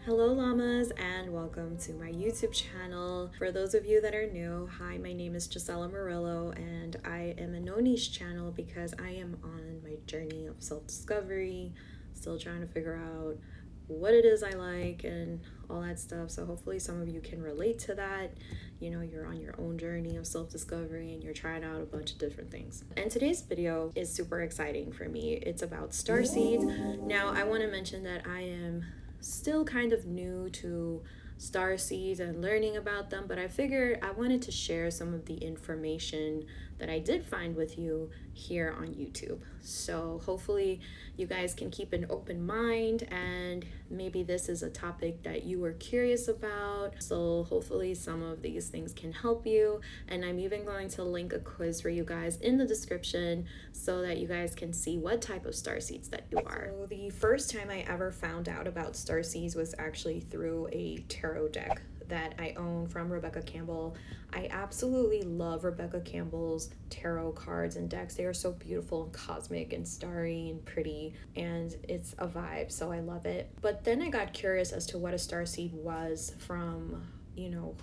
Hello llamas and welcome to my YouTube channel. For those of you that are new, hi, my name is Gisela Murillo and I am a no niche channel because I am on my journey of self-discovery, still trying to figure out what it is I like and all that stuff. So hopefully some of you can relate to that. You know, you're on your own journey of self-discovery and you're trying out a bunch of different things. And today's video is super exciting for me. It's about starseeds. Now I want to mention that I am still kind of new to starseeds and learning about them, but I figured I wanted to share some of the information that I did find with you here on YouTube. So hopefully you guys can keep an open mind and maybe this is a topic that you were curious about. So hopefully some of these things can help you, and I'm even going to link a quiz for you guys in the description so that you guys can see what type of starseeds that you are. So the first time I ever found out about starseeds was actually through a tarot deck that I own from Rebecca Campbell. I absolutely love Rebecca Campbell's tarot cards and decks. They are so beautiful and cosmic and starry and pretty, and it's a vibe, so I love it. But then I got curious as to what a starseed was from,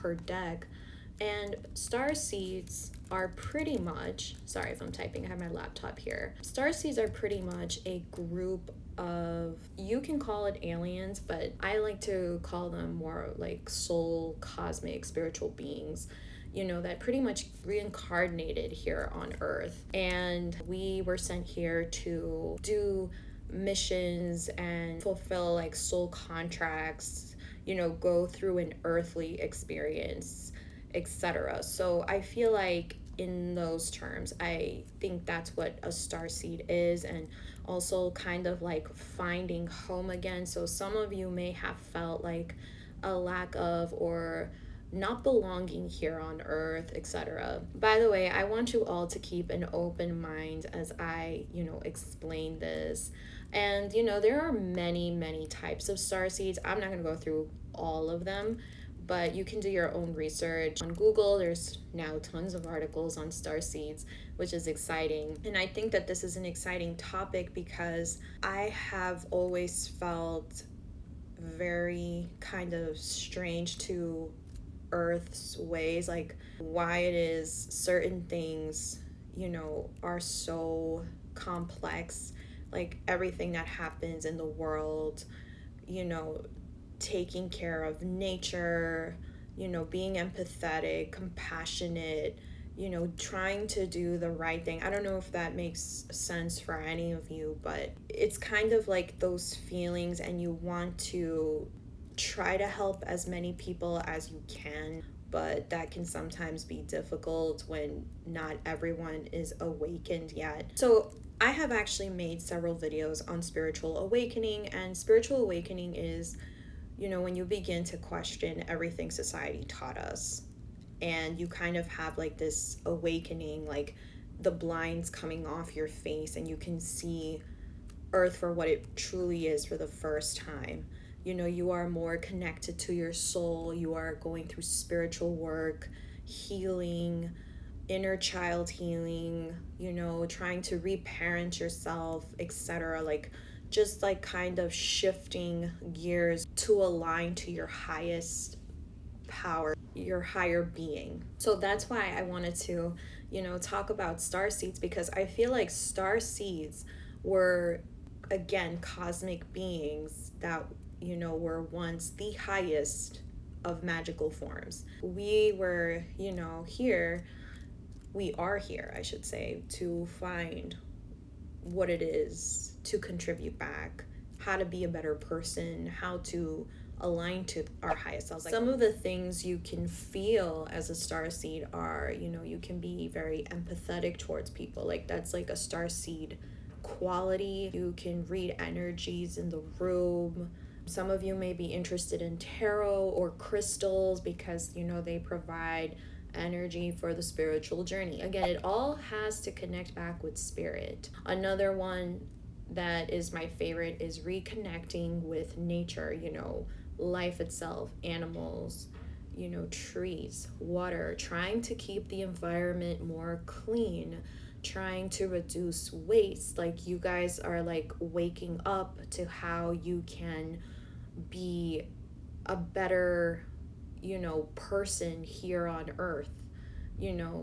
her deck. And starseeds are pretty much, sorry if I'm typing, I have my laptop here. Starseeds are pretty much a group of, you can call it aliens, but I like to call them more like soul, cosmic, spiritual beings, that pretty much reincarnated here on Earth. And we were sent here to do missions and fulfill like soul contracts, go through an earthly experience, etc. So I feel like in those terms, I think that's what a starseed is, and also kind of like finding home again. So some of you may have felt like a lack of or not belonging here on Earth, etc. By the way, I want you all to keep an open mind as I, explain this. And, there are many types of starseeds. I'm not going to go through all of them, but you can do your own research on Google. There's now tons of articles on starseeds, which is exciting. And I think that this is an exciting topic because I have always felt very kind of strange to Earth's ways, like why it is certain things, are so complex, like everything that happens in the world, taking care of nature, being empathetic, compassionate, trying to do the right thing. I don't know if that makes sense for any of you, but it's kind of like those feelings, and you want to try to help as many people as you can, but that can sometimes be difficult when not everyone is awakened yet. So I have actually made several videos on spiritual awakening, and spiritual awakening is, when you begin to question everything society taught us, and you kind of have like this awakening, like the blinds coming off your face, and you can see Earth for what it truly is for the first time. You are more connected to your soul. You are going through spiritual work, healing, inner child healing, trying to reparent yourself, etc. Like just like kind of shifting gears to align to your highest power, your higher being. So that's why I wanted to, talk about starseeds, because I feel like starseeds were, again, cosmic beings that, were once the highest of magical forms. We were, we are here, I should say, to find what it is to contribute back, how to be a better person, how to align to our highest selves. Like some of the things you can feel as a starseed are, you can be very empathetic towards people. Like that's like a starseed quality. You can read energies in the room. Some of you may be interested in tarot or crystals because, they provide energy for the spiritual journey. Again, it all has to connect back with spirit. Another one that is my favorite is reconnecting with nature, life itself, animals, trees, water, trying to keep the environment more clean, trying to reduce waste. Like you guys are like waking up to how you can be a better, person here on earth.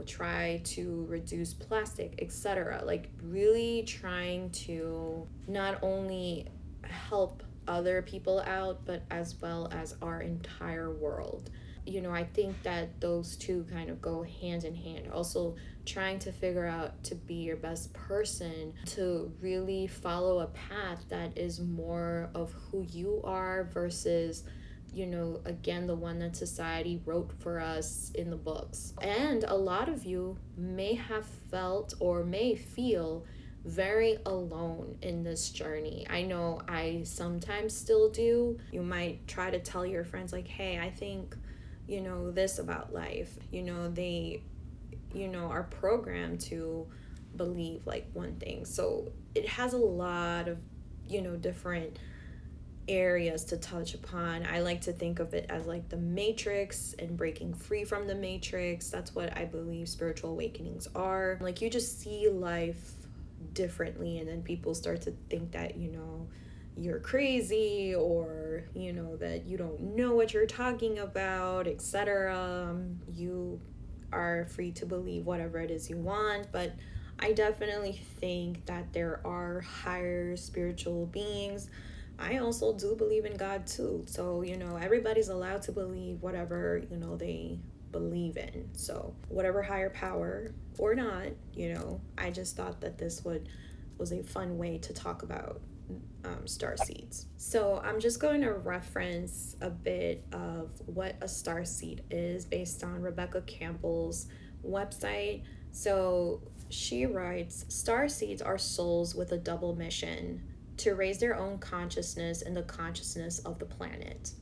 Try to reduce plastic, etc. Like really trying to not only help other people out, but as well as our entire world. I think that those two kind of go hand in hand. Also, trying to figure out to be your best person, to really follow a path that is more of who you are versus again, the one that society wrote for us in the books. And a lot of you may have felt or may feel very alone in this journey. I know I sometimes still do. You might try to tell your friends, like, hey, I think, this about life. They, are programmed to believe like one thing. So it has a lot of, different areas to touch upon. I like to think of it as like the matrix and breaking free from the matrix. That's what I believe spiritual awakenings are. Like you just see life differently, and then people start to think that, you're crazy, or, that you don't know what you're talking about, etc. You are free to believe whatever it is you want, but I definitely think that there are higher spiritual beings. I also do believe in God too. So, everybody's allowed to believe whatever, they believe in. So, whatever higher power or not, I just thought that this was a fun way to talk about starseeds. So, I'm just going to reference a bit of what a starseed is based on Rebecca Campbell's website. So, she writes, starseeds are souls with a double mission: to raise their own consciousness and the consciousness of the planet.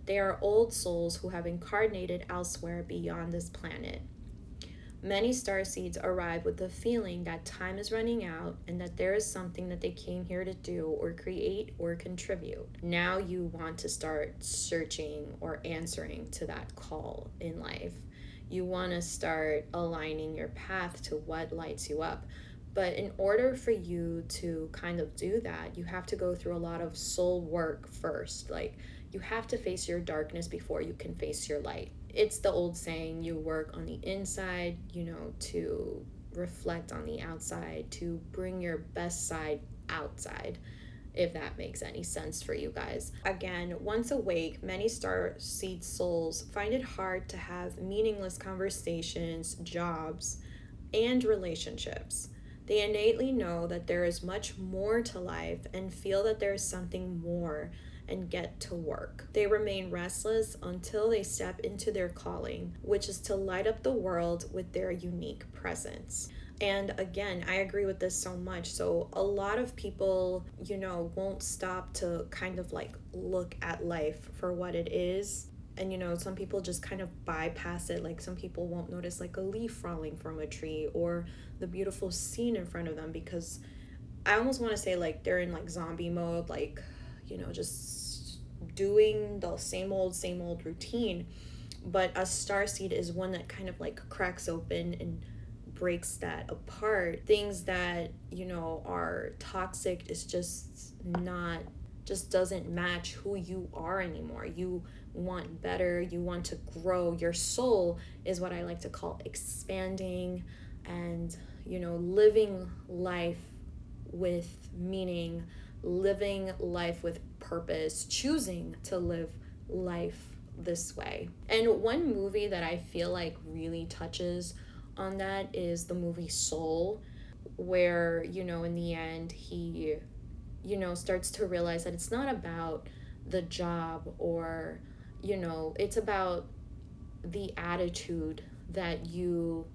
They are old souls who have incarnated elsewhere beyond this planet. Many starseeds arrive with the feeling that time is running out and that there is something that they came here to do or create or contribute. Now you want to start searching or answering to that call in life. You want to start aligning your path to what lights you up. But in order for you to kind of do that, you have to go through a lot of soul work first. Like, you have to face your darkness before you can face your light. It's the old saying, you work on the inside, to reflect on the outside, to bring your best side outside, if that makes any sense for you guys. Again, once awake, many starseed souls find it hard to have meaningless conversations, jobs, and relationships. They innately know that there is much more to life and feel that there is something more and get to work. They remain restless until they step into their calling, which is to light up the world with their unique presence. And again, I agree with this so much. So a lot of people, won't stop to kind of like look at life for what it is. And some people just kind of bypass it. Like some people won't notice like a leaf falling from a tree or the beautiful scene in front of them, because I almost want to say like they're in like zombie mode, like, just doing the same old routine. But a starseed is one that kind of like cracks open and breaks that apart. Things that, are toxic is just doesn't match who you are anymore. You want better, you want to grow. Your soul is what I like to call expanding and, living life with meaning, living life with purpose, choosing to live life this way. And one movie that I feel like really touches on that is the movie Soul, where, in the end, he starts to realize that it's not about the job or, it's about the attitude that you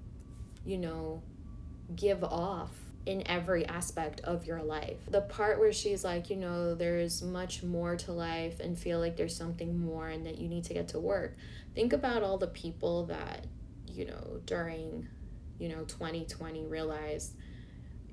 give off in every aspect of your life. The part where she's like, there's much more to life and feel like there's something more and that you need to get to work. Think about all the people that, during, 2020 realized,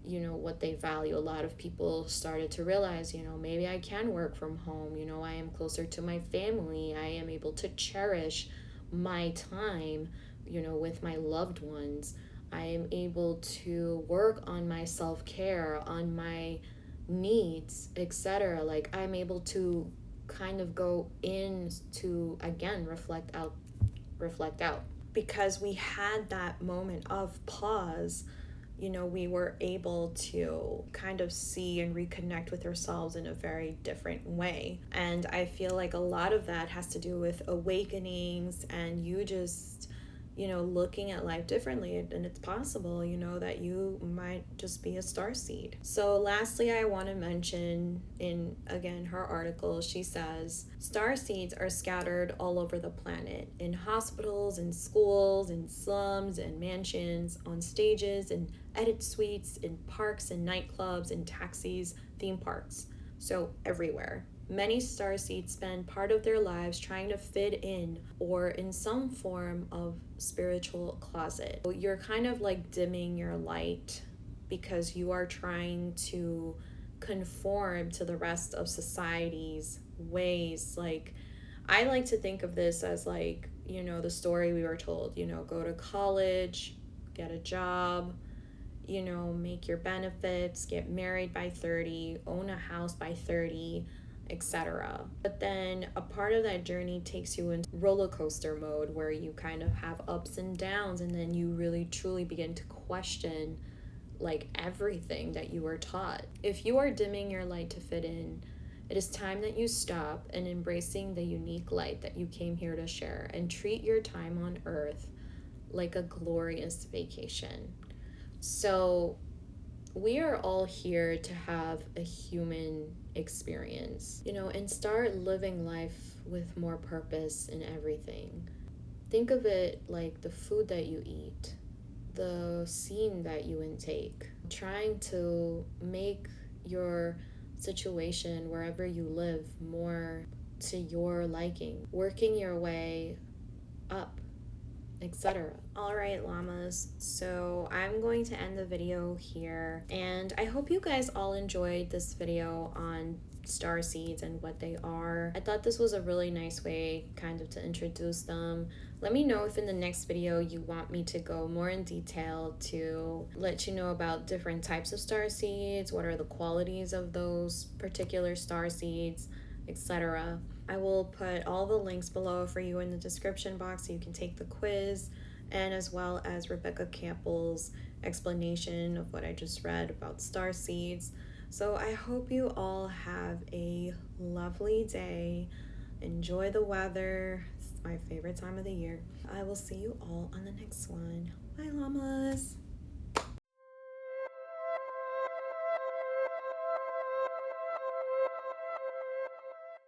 what they value. A lot of people started to realize, maybe I can work from home. I am closer to my family. I am able to cherish my time, with my loved ones. I am able to work on my self-care, on my needs, etc. Like I'm able to kind of go in to, again, reflect out. Because we had that moment of pause, we were able to kind of see and reconnect with ourselves in a very different way. And I feel like a lot of that has to do with awakenings and you just, looking at life differently. And it's possible, that you might just be a starseed. So lastly, I want to mention in, again, her article, she says, starseeds are scattered all over the planet, in hospitals, in schools, in slums, and mansions, on stages, and edit suites, in parks and nightclubs, in taxis, theme parks. So everywhere. Many starseeds spend part of their lives trying to fit in or in some form of spiritual closet. So you're kind of like dimming your light because you are trying to conform to the rest of society's ways. Like, I like to think of this as like, the story we were told, go to college, get a job, make your benefits, get married by 30, own a house by 30, etc. But then a part of that journey takes you into roller coaster mode where you kind of have ups and downs, and then you really truly begin to question like everything that you were taught. If you are dimming your light to fit in, it is time that you stop and embracing the unique light that you came here to share and treat your time on earth like a glorious vacation. So we are all here to have a human experience, and start living life with more purpose in everything. Think of it like the food that you eat, the scene that you intake, trying to make your situation wherever you live more to your liking, working your way up, etc. All right, llamas, so I'm going to end the video here, and I hope you guys all enjoyed this video on starseeds and what they are. I thought this was a really nice way kind of to introduce them. Let me know if in the next video you want me to go more in detail to let you know about different types of starseeds, what are the qualities of those particular starseeds, etc. I will put all the links below for you in the description box so you can take the quiz, and as well as Rebecca Campbell's explanation of what I just read about starseeds. So I hope you all have a lovely day. Enjoy the weather. It's my favorite time of the year. I will see you all on the next one. Bye, llamas.